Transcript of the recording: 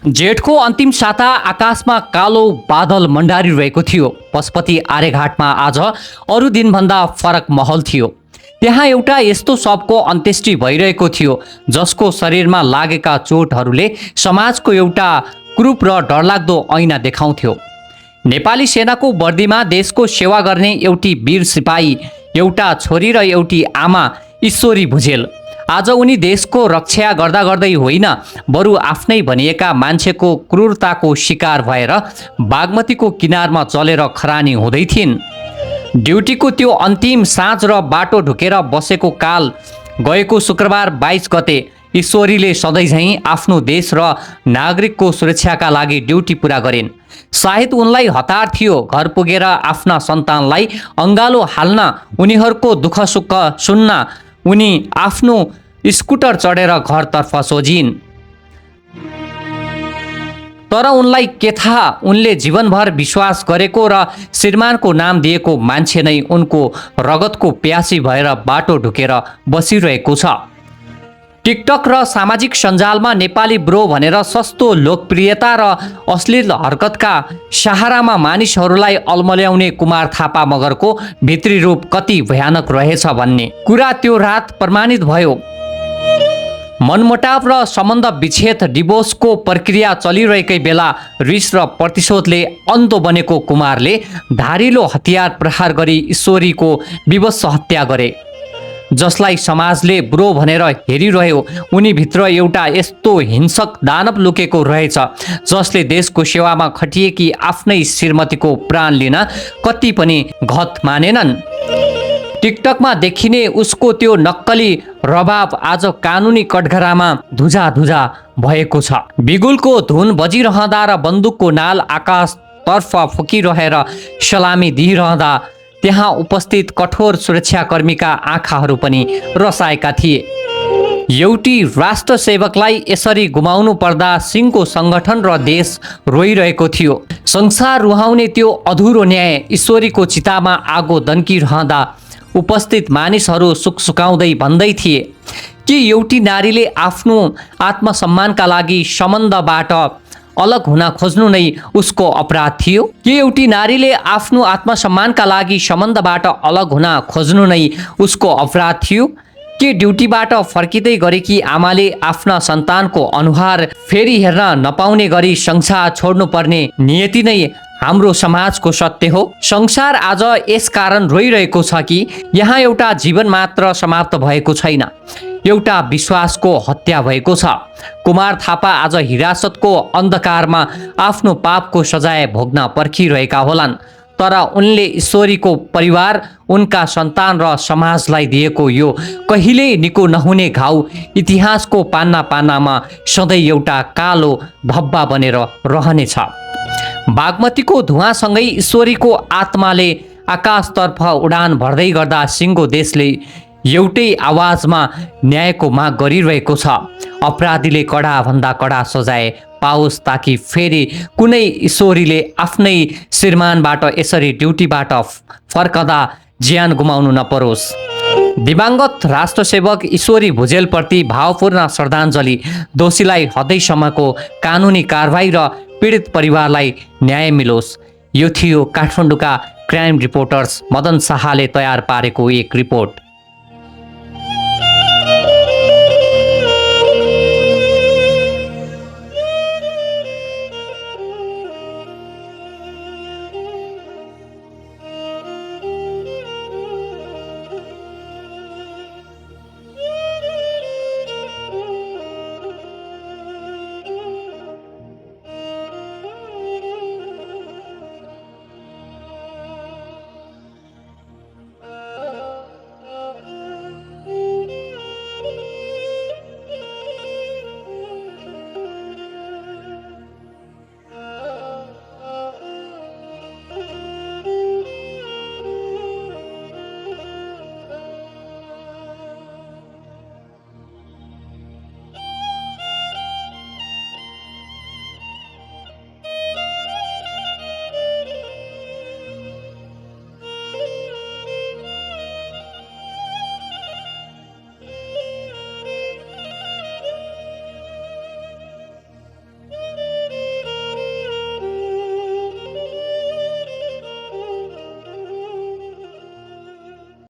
जेठको अन्तिम साता आकाशमा कालो बादल मण्डारिरहेको थियो। पशुपति आर्यघाटमा आज अरू दिनभन्दा फरक माहौल थियो। त्यहाँ एउटा यस्तो शवको अन्त्येष्टि भइरहेको थियो जसको शरीरमा लागेका चोटहरूले समाजको एउटा क्रूप र डरलाग्दो ऐना देखाउँथ्यो। नेपाली सेनाको वर्दीमा देशको सेवा गर्ने एउटी वीर सिपाही, एउटा छोरी र एउटी आमा ईश्वरी भुजेल आज उनी देशको रक्षा गर्दा गर्दै होइन, बरु आफ्नै भनिएका मान्छेको क्रूरताको शिकार भएर बागमतीको किनारमा चलेर खरानी हुँदै थिइन्। ड्युटीको त्यो अन्तिम साँझ र बाटो ढुकेर बसेको काल गएको शुक्रबार 22 गते ईश्वरीले सधैँझैँ आफ्नो देश र नागरिकको सुरक्षाका लागि ड्युटी पुरा गरिन्। सायद उनलाई हतार थियो घर पुगेर आफ्ना सन्तानलाई अङ्गालो हाल्न, उनीहरूको दुःख सुख सुन्न उनी आफ्नो स्कुटर चढेर घरतर्फ सोझिन्। तर उनलाई के थाहा, उनले जीवनभर विश्वास गरेको र श्रीमानको नाम दिएको मान्छे नै उनको रगतको प्यासी भएर बाटो ढुकेर बसिरहेको छ। टिकटक र सामाजिक सञ्जालमा नेपाली ब्रो भनेर सस्तो लोकप्रियता र अश्लील हरकतका सहारामा मानिसहरूलाई अल्मल्याउने कुमार थापा मगरको भित्री रूप कति भयानक रहेछ भन्ने कुरा त्यो रात प्रमाणित भयो। मनमुटाव र सम्बन्ध विच्छेद डिभोर्सको प्रक्रिया चलिरहेकै बेला रिस र प्रतिशोधले अन्धो बनेको कुमारले धारिलो हतियार प्रहार गरी ईश्वरीको विवश हत्या गरे। जसलाई समाजले ब्रो भनेर हेरिरह्यो, उनीभित्र एउटा यस्तो हिंसक दानव लुकेको रहेछ जसले देशको सेवामा खटिएकी आफ्नै श्रीमतीको प्राण लिन कति पनि घत मानेनन्। टिकटकमा देखिने उसको त्यो नक्कली रबाब आज कानुनी कठघरामा धुजा भएको छ। बिगुलको धुन बजिरहँदा र बन्दुकको नाल आकाशतर्फ फुकिरहेर सलामी दिइरहँदा त्यहाँ उपस्थित कठोर सुरक्षाकर्मीका आँखाहरू पनि रसाएका थिए। एउटी राष्ट्र सेवकलाई यसरी गुमाउनु पर्दा सिंहको संगठन र देश रोइरहेको थियो। संसार रुहाउने त्यो अधुरो न्याय ईश्वरीको चितामा आगो दन्किरहँदा उपस्थित मानिसहरू सुकसुकाउँदै भन्दै थिए कि एउटी नारीले आफ्नो आत्मसम्मानका लागि सम्बन्धबाट अलग हुन खोज्नु नै उसको अपराध थियो? कि एउटी नारीले आफ्नो आत्मसम्मानका लागि सम्बन्धबाट अलग हुन खोज्नु नै उसको अपराध थियो? कि ड्युटीबाट फर्किँदै गरेकी आमाले आफ्ना सन्तानको अनुहार फेरि हेर्न नपाउने गरी संसार छोड्नुपर्ने नियति नै हाम्रो समाजको सत्य हो? संसार आज यस कारण रोइरहेको छ कि यहाँ एउटा जीवन मात्र समाप्त भएको छैन, एउटा विश्वासको हत्या भएको छ। कुमार थापा आज हिरासतको अन्धकारमा आफ्नो पापको सजाय भोग्न पर्खिरहेका होलान्, तर उनले ईश्वरीको परिवार, उनका सन्तान र समाजलाई दिएको यो कहिल्यै निको नहुने घाउ इतिहासको पान्ना पान्नामा सधैँ एउटा कालो धब्बा बनेर रहनेछ। बागमतीको धुवासँगै ईश्वरीको आत्माले आकाशतर्फ उडान भर्दै गर्दा सिंहको देशले एउटै आवाजमा न्यायको माग गरिरहेको छ। अपराधीले कडा भन्दा कडा सजाय पाओस् ताकि फेरि कुनै ईश्वरीले आफ्नै श्रीमानबाट यसरी ड्युटीबाट फर्कँदा ज्यान गुमाउनु नपरोस्। दिवंगत राष्ट्रसेवक ईश्वरी भुजेलप्रति भावपूर्ण श्रद्धाञ्जली। दोषीलाई हदैसम्मको कानुनी कारबाही र पीडित परिवारलाई न्याय मिलोस्। यो थियो काठमाडौँका क्राइम रिपोर्टर्स मदन शाहले तयार पारेको एक रिपोर्ट।